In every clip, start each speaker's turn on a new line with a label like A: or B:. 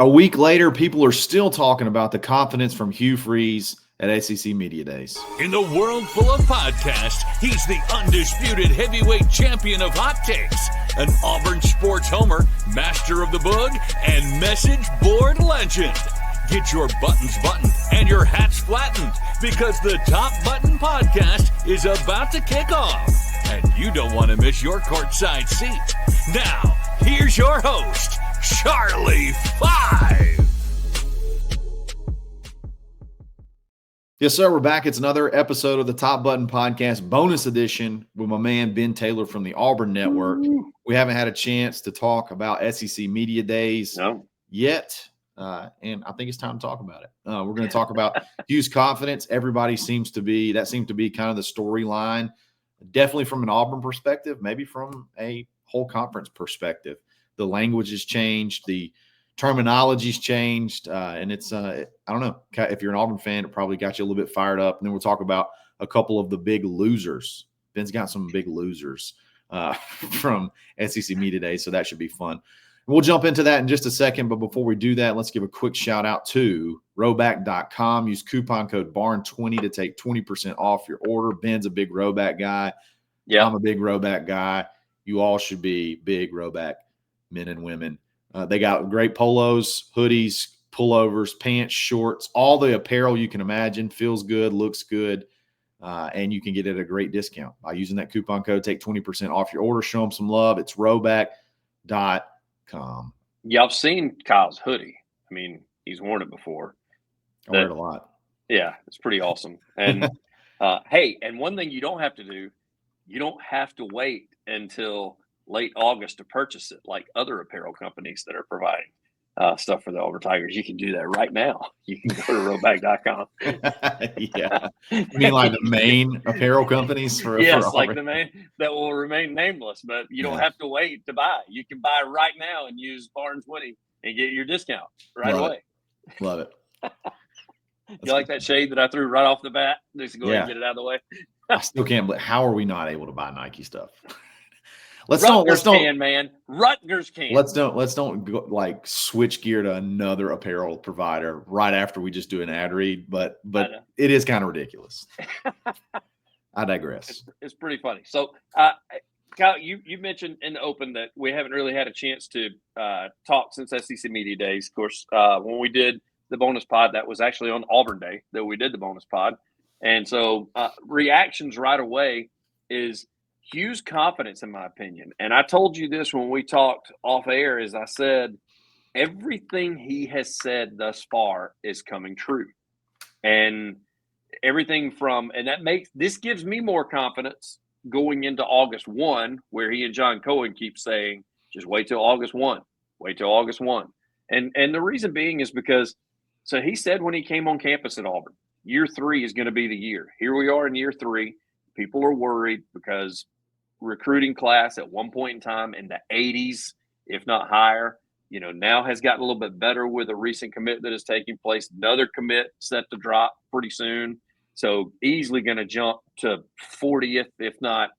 A: A week later, people are still talking about the confidence from Hugh Freeze at SEC Media Days.
B: In the world full of podcasts, he's the undisputed heavyweight champion of hot takes, an Auburn sports homer, master of the boog, and message board legend. Get your buttons buttoned and your hats flattened because the Top Button Podcast is about to kick off. And you don't want to miss your courtside seat. Now, here's your host, Charlie 5.
A: Yes, sir. We're back. It's another episode of the Top Button Podcast, bonus edition with my man Ben Taylor from the Auburn Network. We haven't had a chance to talk about SEC Media Days yet, and I think it's time to talk about it. We're going to talk about Hugh's confidence. Everybody seems to be kind of the storyline, definitely from an Auburn perspective, maybe from a whole conference perspective. The language has changed, the terminology's changed, and it's I don't know, if you're an Auburn fan, it probably got you a little bit fired up. And then we'll talk about a couple of the big losers. Ben's got some big losers from SEC Media Day, so that should be fun. We'll jump into that in just a second, but before we do that, let's give a quick shout out to rowback.com. Use coupon code BARN20 to take 20% off your order. Ben's a big rowback guy. Yeah, I'm a big rowback guy. You all should be big rowback men and women. They got great polos, hoodies, pullovers, pants, shorts, all the apparel you can imagine. Feels good, looks good, and you can get it at a great discount by using that coupon code. Take 20% off your order. Show them some love. It's rowback.com.
C: Yeah, I've seen Kyle's hoodie. I mean, he's worn it before.
A: I wear it a lot.
C: Yeah, it's pretty awesome. And hey, and one thing you don't have to do, you don't have to wait until late August to purchase it like other apparel companies that are providing stuff for the Auburn Tigers. You can do that right now. You can go to rowback.com.
A: Yeah. You mean like the main apparel companies for
C: Yes,
A: for
C: like the main that will remain nameless, but you don't have to wait to buy. You can buy right now and use BARN20 and get your discount right away.
A: Love it.
C: You like that shade that I threw right off the bat? Just go ahead and get it out of the way.
A: I still can't believe, how are we not able to buy Nike stuff?
C: Rutgers can.
A: Let's don't go, like, switch gear to another apparel provider right after we just do an ad read, but it is kind of ridiculous. I digress.
C: It's pretty funny. So, Kyle, you mentioned in the open that we haven't really had a chance to talk since SEC Media Days. Of course, when we did the bonus pod, that was actually on Auburn Day that we did the bonus pod. And so reactions right away is Hugh's confidence, in my opinion. And I told you this when we talked off air, is I said, everything he has said thus far is coming true. And everything from, and this gives me more confidence going into August 1, where he and John Cohen keep saying, just wait till August 1, wait till August 1. And the reason being is because, so he said when he came on campus at Auburn, year 3 is going to be the year. Here we are in year 3. People are worried because recruiting class at one point in time in the 80s, if not higher, now has gotten a little bit better with a recent commit that is taking place. Another commit set to drop pretty soon. So easily going to jump to 40th, if not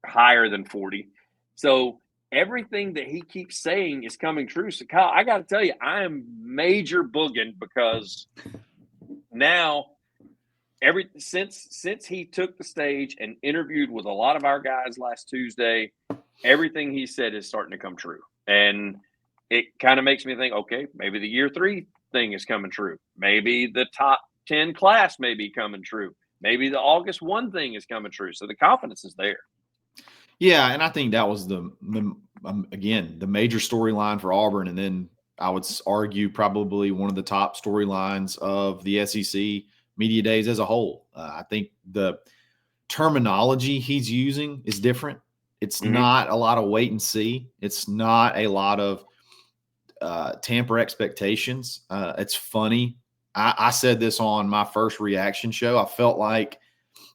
C: higher than 40. So everything that he keeps saying is coming true. So Kyle, I got to tell you, I am major booging because now since he took the stage and interviewed with a lot of our guys last Tuesday, everything he said is starting to come true. And it kind of makes me think, okay, maybe the year 3 thing is coming true. Maybe the top 10 class may be coming true. Maybe the August 1 thing is coming true. So the confidence is there.
A: Yeah, and I think that was again, the major storyline for Auburn. And then I would argue probably one of the top storylines of the SEC Media Days as a whole. I think the terminology he's using is different. It's not a lot of wait and see. It's not a lot of tamper expectations. It's funny. I said this on my first reaction show. I felt like,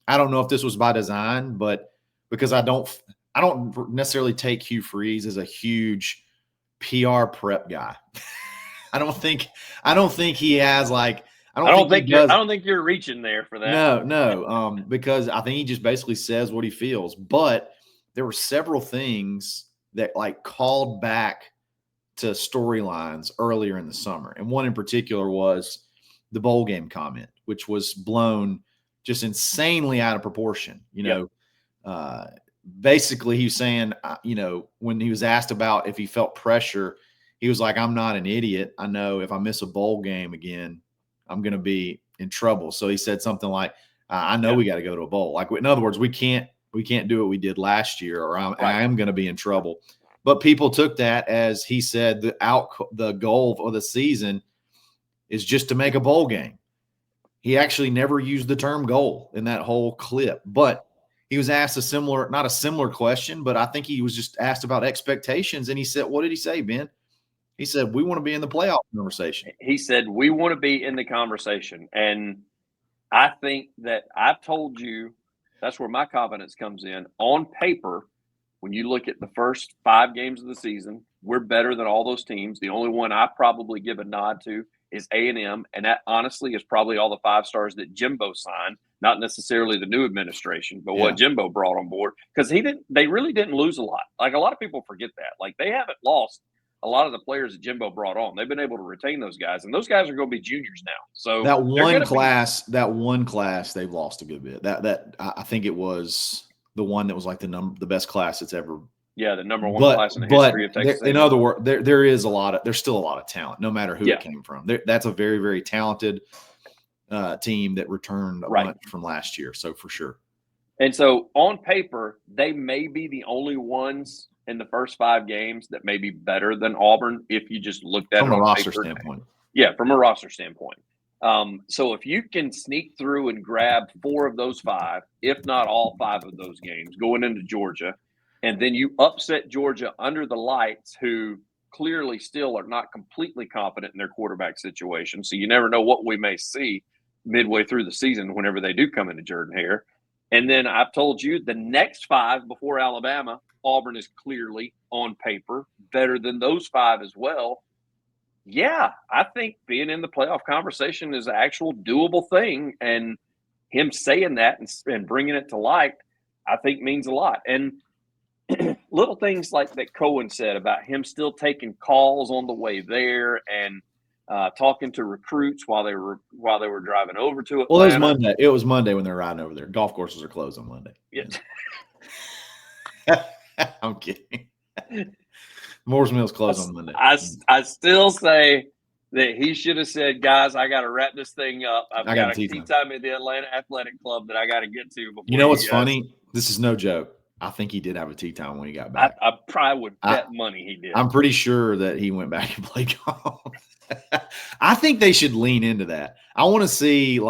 A: I don't know if this was by design, but because I don't necessarily take Hugh Freeze as a huge PR prep guy. I don't think he has like, I don't think you're reaching there for that. No. Because I think he just basically says what he feels. But there were several things that like called back to storylines earlier in the summer. And one in particular was the bowl game comment, which was blown just insanely out of proportion. Basically he was saying, when he was asked about if he felt pressure, he was like, I'm not an idiot. I know if I miss a bowl game again, I'm going to be in trouble. So he said something like, I know we got to go to a bowl. Like, in other words, we can't do what we did last year, or I am going to be in trouble. But people took that as he said the goal of the season is just to make a bowl game. He actually never used the term goal in that whole clip, but he was asked not a similar question, but I think he was just asked about expectations. And he said, what did he say, Ben? He said, we want to be in the playoff conversation.
C: He said, we want to be in the conversation. And I think that I've told you that's where my confidence comes in. On paper, when you look at the first 5 games of the season, we're better than all those teams. The only one I probably give a nod to is A&M, and that honestly is probably all the 5 stars that Jimbo signed, not necessarily the new administration, but what Jimbo brought on board. Because they really didn't lose a lot. Like, a lot of people forget that. Like, they haven't lost a lot of the players that Jimbo brought on. They've been able to retain those guys, and those guys are going to be juniors now. So
A: that one class, they've lost a good bit. That I think it was the one that was like the best class that's ever.
C: Yeah, the number 1 class in the history of Texas.
A: In other words, there's still a lot of talent, no matter who it came from. That's a very, very talented team that returned a bunch from last year. So for sure.
C: And so on paper, they may be the only ones in the first 5 games that may be better than Auburn if you just looked at it
A: from a roster
C: paper.
A: standpoint.
C: Yeah, from a roster standpoint. So if you can sneak through and grab 4 of those 5, if not all 5 of those games going into Georgia, and then you upset Georgia under the lights, who clearly still are not completely confident in their quarterback situation. So you never know what we may see midway through the season whenever they do come into Jordan-Hare. And then I've told you the next 5 before Alabama, Auburn is clearly on paper better than those 5 as well. Yeah, I think being in the playoff conversation is an actual doable thing. And him saying that and bringing it to light, I think means a lot. And little things like that Cohen said about him still taking calls on the way there and talking to recruits while they were driving over to Atlanta.
A: Well, it was Monday. It was Monday when they were riding over there. Golf courses are closed on Monday.
C: Yeah.
A: I'm kidding. Moore's Mill's closed on Monday.
C: I still say that he should have said, guys, I got to wrap this thing up. I've got a tea time at the Atlanta Athletic Club that I got to get to before.
A: You know what's funny? This is no joke. I think he did have a tea time when he got back.
C: I probably would bet money he did.
A: I'm pretty sure that he went back and played golf. I think they should lean into that. I want to see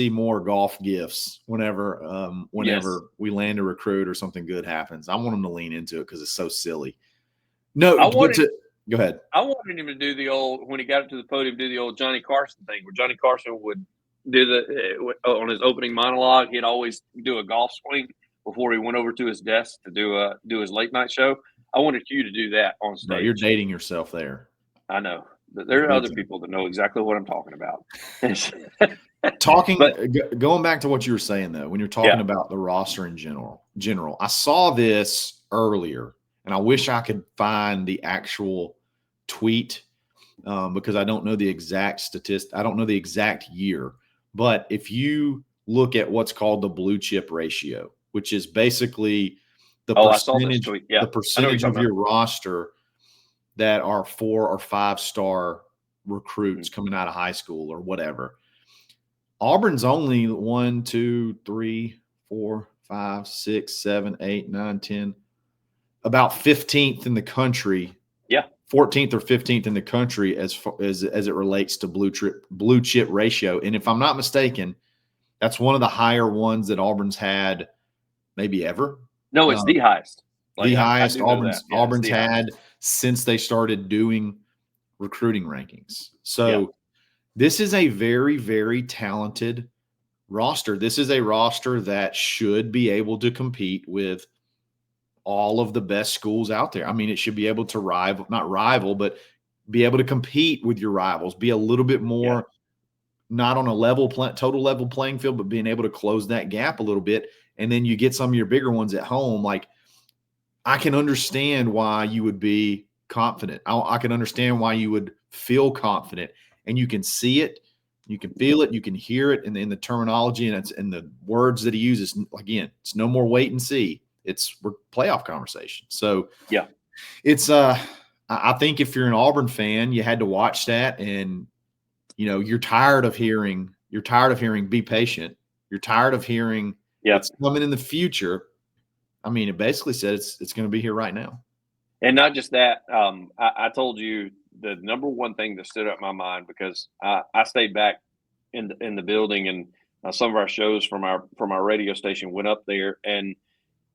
A: more golf gifts whenever we land a recruit or something good happens. I want them to lean into it because it's so silly. No, go ahead.
C: I wanted him to do the old, when he got up to the podium, do the old Johnny Carson thing, where Johnny Carson would do on his opening monologue, he'd always do a golf swing before he went over to his desk to do his late night show. I wanted you to do that on stage.
A: No, you're dating yourself there.
C: I know. There are other people that know exactly what I'm talking about.
A: Going back to what you were saying, though, when you're talking about the roster in general, I saw this earlier, and I wish I could find the actual tweet because I don't know the exact statistic. I don't know the exact year. But if you look at what's called the blue chip ratio, which is basically the percentage of your roster that are 4 or 5 star recruits coming out of high school or whatever. Auburn's only 1, 2, 3, 4, 5, 6, 7, 8, 9, 10, about 15th in the country.
C: Yeah.
A: 14th or 15th in the country as it relates to blue chip ratio. And if I'm not mistaken, that's one of the higher ones that Auburn's had maybe ever.
C: No, it's the highest.
A: The highest Auburn's had since they started doing recruiting rankings. So this is a very, very talented roster. This is a roster that should be able to compete with all of the best schools out there. I mean, it should be able to but be able to compete with your rivals, be a little bit more not on a total level playing field, but being able to close that gap a little bit. And then you get some of your bigger ones at home. Like, I can understand why you would be confident. I can understand why you would feel confident, and you can see it, you can feel it, you can hear it in the terminology and it's in the words that he uses. Again, it's no more wait and see. We're playoff conversation. So
C: yeah,
A: it's I think if you're an Auburn fan, you had to watch that, and you're tired of hearing be patient. You're tired of hearing it's coming in the future. I mean, it basically said it's going to be here right now.
C: And not just that, I told you the number one thing that stood out in my mind, because I stayed back in the building, and some of our shows from our radio station went up there, and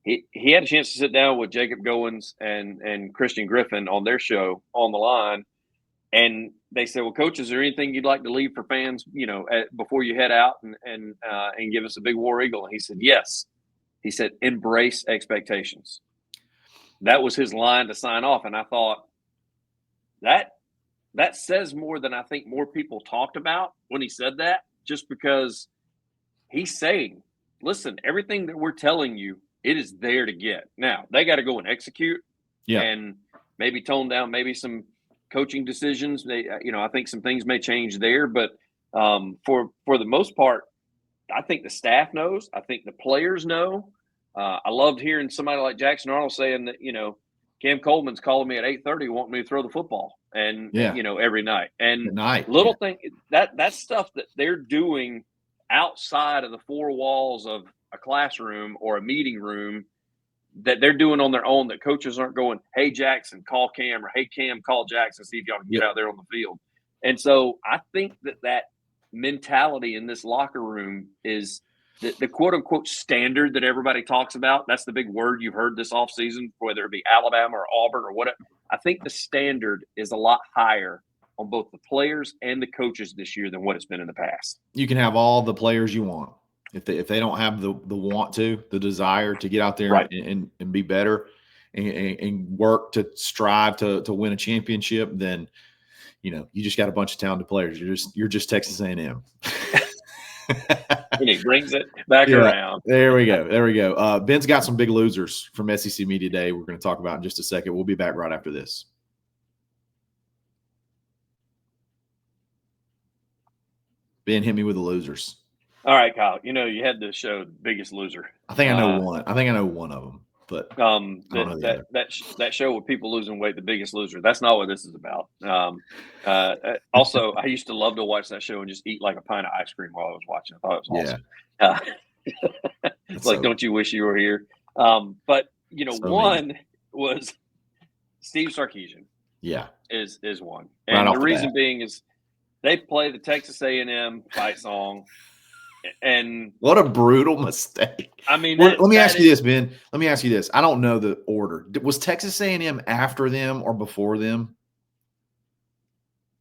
C: he had a chance to sit down with Jacob Goins and Christian Griffin on their show On the Line, and they said, "Well, Coach, is there anything you'd like to leave for fans, before you head out and give us a big War Eagle?" And he said, "Yes." He said, "Embrace expectations." That was his line to sign off. And I thought that says more than I think more people talked about when he said that, just because he's saying, listen, everything that we're telling you, it is there to get. Now, they got to go and execute and maybe tone down maybe some coaching decisions. I think some things may change there. But for the most part, I think the staff knows. I think the players know. I loved hearing somebody like Jackson Arnold saying that, Cam Coleman's calling me at 8:30, wanting me to throw the football and every night. And thing that stuff that they're doing outside of the four walls of a classroom or a meeting room, that they're doing on their own, that coaches aren't going, "Hey, Jackson, call Cam," or "Hey, Cam, call Jackson, see if y'all can get out there on the field." And so I think that mentality in this locker room is the quote unquote standard that everybody talks about. That's the big word you've heard this offseason, whether it be Alabama or Auburn or whatever. I think the standard is a lot higher on both the players and the coaches this year than what it's been in the past.
A: You can have all the players you want. If they don't have the want to, the desire to get out there and be better and work to strive to win a championship, then you just got a bunch of talented players. You're just Texas A&M.
C: And he brings it back around.
A: There we go. Ben's got some big losers from SEC Media Day we're going to talk about in just a second. We'll be back right after this. Ben, hit me with the losers.
C: All right, Kyle. You had to show Biggest Loser.
A: I think I know one. I think I know one of them. But
C: that show with people losing weight, The Biggest Loser, that's not what this is about. Also, I used to love to watch that show and just eat like a pint of ice cream while I was watching. I thought it was awesome. It's like, don't you wish you were here? But one was Steve Sarkisian.
A: Yeah,
C: is one, and the reason being is they play the Texas A&M fight song. And
A: what a brutal mistake.
C: I mean,
A: let me ask you this, Ben. Let me ask you this. I don't know the order. Was Texas A&M after them or before them?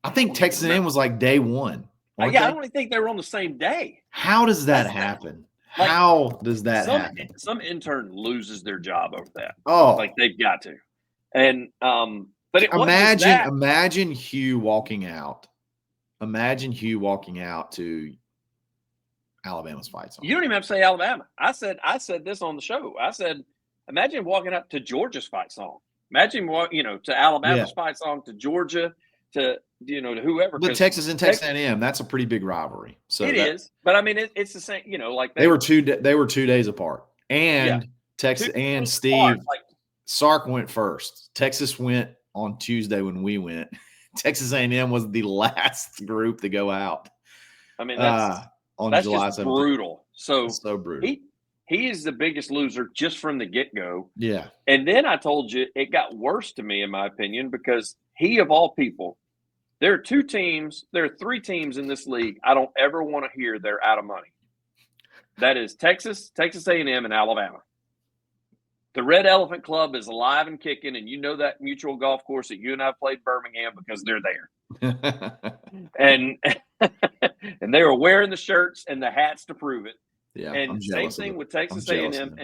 A: I think Texas A&M was like day one.
C: I don't even think they were on the same day.
A: How does that happen? How does that happen?
C: Some intern loses their job over that.
A: Oh,
C: like they've got to. And but
A: imagine Hugh walking out. Imagine Hugh walking out to Alabama's fight song.
C: You don't even have to say Alabama. I said this on the show. I said, imagine walking up to Georgia's fight song. Imagine to Alabama's fight song, to Georgia, to to whoever.
A: But Texas and Texas A&M, that's a pretty big rivalry. So
C: it is. But I mean, it's the same. Like
A: they were 2 days apart. And Texas and Steve Sark went first. Texas went on Tuesday when we went. Texas A&M was the last group to go out.
C: I mean, that's July just 17th. Brutal.
A: So brutal.
C: He is the biggest loser just from the get-go.
A: Yeah.
C: And then I told you it got worse to me, in my opinion, because he, of all people, there are 3 teams in this league I don't ever want to hear they're out of money. That is Texas A&M, and Alabama. The Red Elephant Club is alive and kicking, and that mutual golf course that you and I played Birmingham because they're there. and they were wearing the shirts and the hats to prove it.
A: Yeah,
C: and same thing with Texas A&M.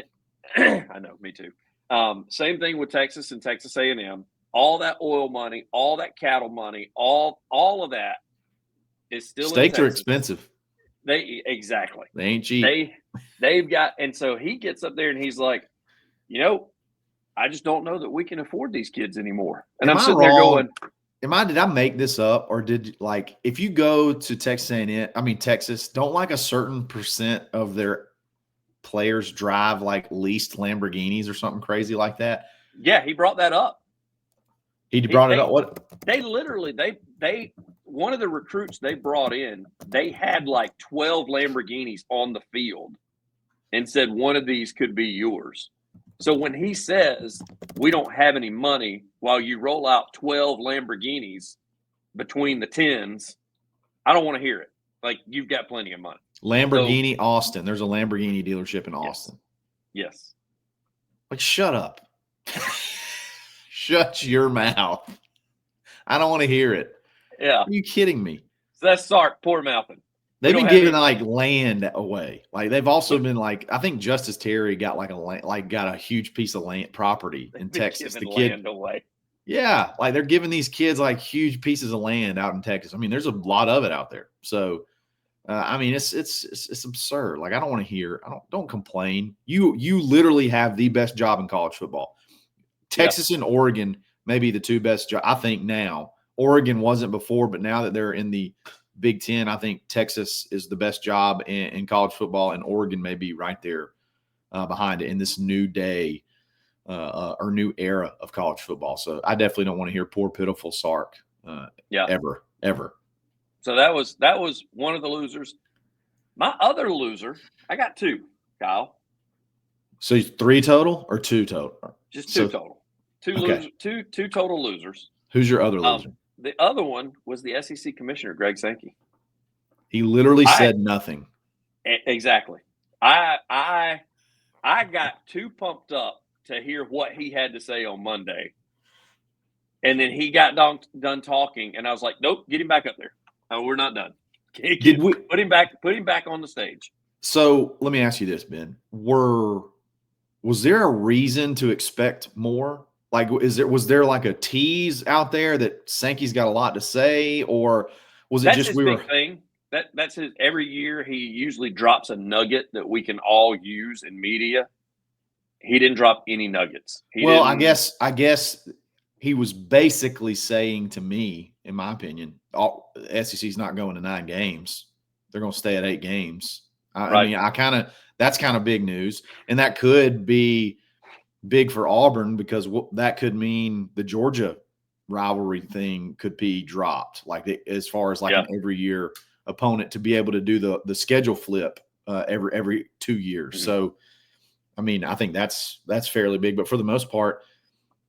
C: I know, me too. Same thing with Texas and Texas A&M. All that oil money, all that cattle money, all of that is still
A: steaks are expensive.
C: They
A: ain't cheap.
C: They've got, and so he gets up there and he's like, I just don't know that we can afford these kids anymore. And
A: Am
C: I'm
A: I
C: sitting there
A: wrong?
C: going,
A: Did I make this up, or did like if you go to Texas, don't like a certain percent of their players drive like leased Lamborghinis or something crazy like that?
C: yeah, he brought that up.
A: He brought it up. What?
C: They literally one of the recruits they brought in, they had like 12 Lamborghinis on the field and said one of these could be yours. So when he says we don't have any money while you roll out 12 Lamborghinis between the tens, I don't want to hear it. Like, you've got plenty of money.
A: Lamborghini Austin. There's a Lamborghini dealership in Austin.
C: Yes.
A: Like, shut up. Shut your mouth. I don't want to hear it.
C: Yeah.
A: Are you kidding me?
C: So that's Sark, poor mouthing.
A: They've been giving like land away. Like they've also been like, I think Justice Terry got got a huge piece of land property in Texas. The kid
C: land away.
A: Yeah, like they're giving these kids like huge pieces of land out in Texas. I mean, there's a lot of it out there. So, I mean, it's absurd. Like I don't want to hear. Don't complain. You literally have the best job in college football. Texas and Oregon may be the two best jobs. I think now. Oregon wasn't before, but now that they're in the Big Ten, I think Texas is the best job in college football, and Oregon may be right there behind it in this new day or new era of college football. So I definitely don't want to hear poor, pitiful Sark ever.
C: So that was one of the losers. My other loser, I got two, Kyle.
A: So 3 total or 2 total?
C: Just 2 total. Two total losers.
A: Who's your other loser?
C: The other one was the SEC commissioner, Greg Sankey.
A: He literally said nothing.
C: Exactly. I got too pumped up to hear what he had to say on Monday. And then he got done talking, and I was like, nope, get him back up there. Oh, we're not done. Put him back on the stage.
A: So let me ask you this, Ben. Was there a reason to expect more? Like, was there like a tease out there that Sankey's got a lot to say, or was it just
C: his big thing? That's his. Every year he usually drops a nugget that we can all use in media. He didn't drop any nuggets.
A: I guess he was basically saying to me, in my opinion, SEC's not going to 9 games. They're going to stay at 8 games. I mean, that's kind of big news, and that could be big for Auburn because that could mean the Georgia rivalry thing could be dropped, as far as an every year opponent to be able to do the schedule flip every 2 years. Mm-hmm. So, I mean, I think that's fairly big, but for the most part,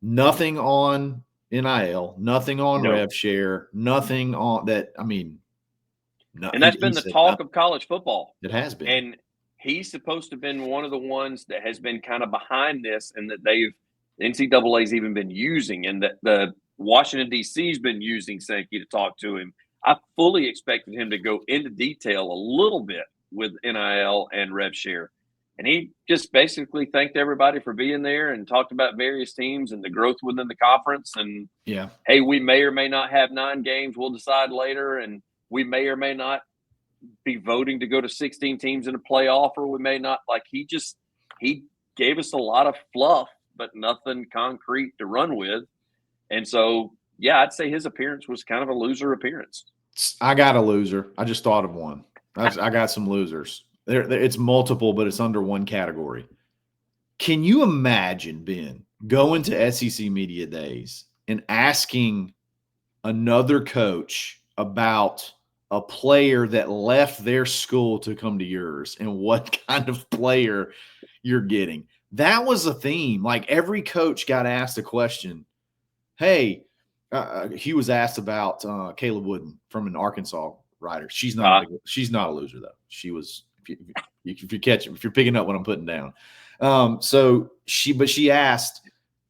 A: nothing on NIL, nothing on rev share, nothing on that. I mean,
C: and that's been the talk of college football.
A: It has been.
C: And he's supposed to have been one of the ones that has been kind of behind this, and that NCAA's even been using, and that the Washington, D.C.'s been using Sankey to talk to him. I fully expected him to go into detail a little bit with NIL and rev share. And he just basically thanked everybody for being there and talked about various teams and the growth within the conference. And, hey, we may or may not have 9 games. We'll decide later. And we may or may not be voting to go to 16 teams in a playoff, or we may not. Like, he gave us a lot of fluff, but nothing concrete to run with. And so, I'd say his appearance was kind of a loser appearance.
A: I got a loser. I just thought of one. I got some losers. It's multiple, but it's under one category. Can you imagine, Ben, going to SEC Media Days and asking another coach about a player that left their school to come to yours and what kind of player you're getting? That was a theme. Like, every coach got asked a question. Hey, he was asked about Caleb Wooden from an Arkansas writer. She's not a loser, though. She was, if you're picking up what I'm putting down. So she asked,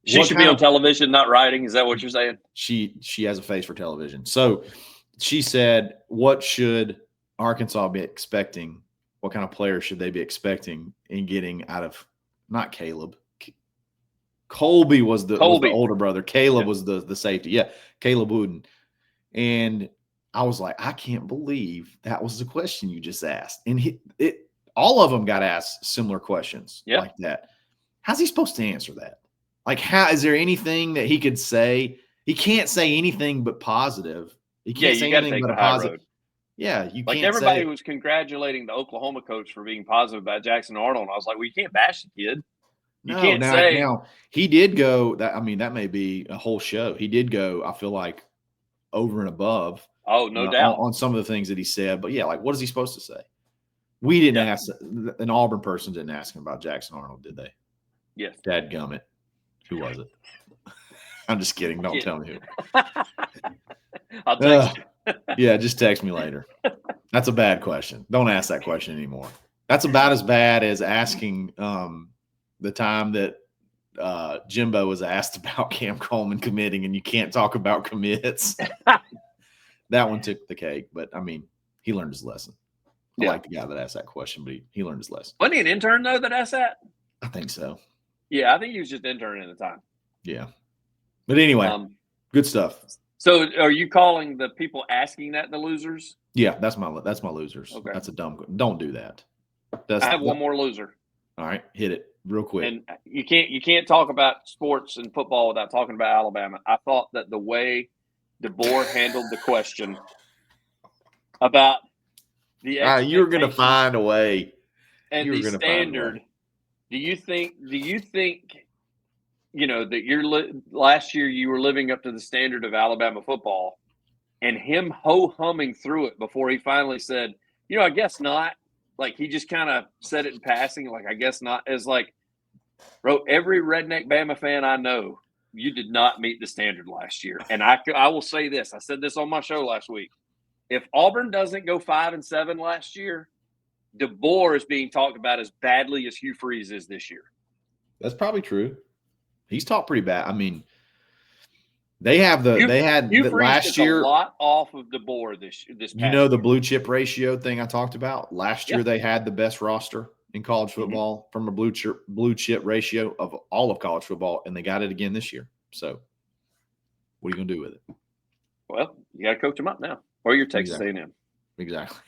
C: she should be on television, not writing. Is that what you're saying?
A: She has a face for television. So she said, what should Arkansas be expecting? What kind of player should they be expecting in getting out of, not Caleb? Colby was the older brother. Caleb was the safety. Yeah, Caleb Wooden. And I was like, I can't believe that was the question you just asked. And all of them got asked similar questions like that. How's he supposed to answer that? Like, how is there anything that he could say? He can't say anything but positive. He can't say anything but a positive. Yeah, you
C: like
A: can't
C: everybody
A: say
C: was congratulating the Oklahoma coach for being positive about Jackson Arnold. I was like, well, you can't bash the kid. You can't say.
A: Now he did go. That may be a whole show. He did go. I feel like over and above.
C: Oh, no doubt
A: on some of the things that he said. But yeah, like what is he supposed to say? We didn't ask. An Auburn person didn't ask him about Jackson Arnold, did they?
C: Yes.
A: Dadgummit. Who was it? I'm just kidding. Don't tell me
C: who. I'll text you.
A: Yeah, just text me later. That's a bad question. Don't ask that question anymore. That's about as bad as asking the time that Jimbo was asked about Cam Coleman committing, and you can't talk about commits. That one took the cake, but I mean, he learned his lesson. I like the guy that asked that question, but he learned his lesson.
C: Wasn't he an intern though that asked that?
A: I think so.
C: Yeah, I think he was just interning at the time.
A: Yeah, but anyway, good stuff.
C: So, are you calling the people asking that the losers?
A: Yeah, that's my losers.
C: Okay.
A: That's a dumb. Don't do that.
C: I have one more loser.
A: All right, hit it real quick.
C: And you can't talk about sports and football without talking about Alabama. I thought that the way DeBoer handled the question about the
A: you were going to find a way,
C: and the standard. Do you think that last year you were living up to the standard of Alabama football, and him ho-humming through it before he finally said, I guess not. Like he just kind of said it in passing, like I guess not. As like, bro, every redneck Bama fan I know, you did not meet the standard last year. And I will say this. I said this on my show last week. If Auburn doesn't go 5-7 last year, DeBoer is being talked about as badly as Hugh Freeze is this year.
A: That's probably true. He's talked pretty bad. I mean, they had last year
C: a lot off of DeBoer this past
A: year. The blue chip ratio thing I talked about last year. They had the best roster in college football from a blue chip ratio of all of college football, and they got it again this year. So, what are you going to do with it?
C: Well, you got to coach them up now, or you're Texas A&M.
A: Exactly.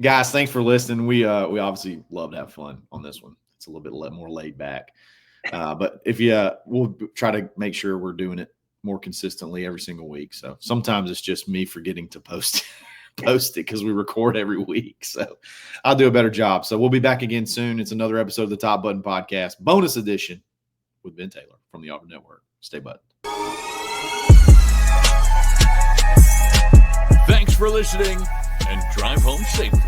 A: Guys, thanks for listening. We obviously love to have fun on this one. It's a little bit more laid back. But we'll try to make sure we're doing it more consistently every single week. So sometimes it's just me forgetting to post it because we record every week. So I'll do a better job. So we'll be back again soon. It's another episode of the Top Button Podcast, bonus edition with Ben Taylor from the Auburn Network. Stay buttoned.
B: Thanks for listening and drive home safely.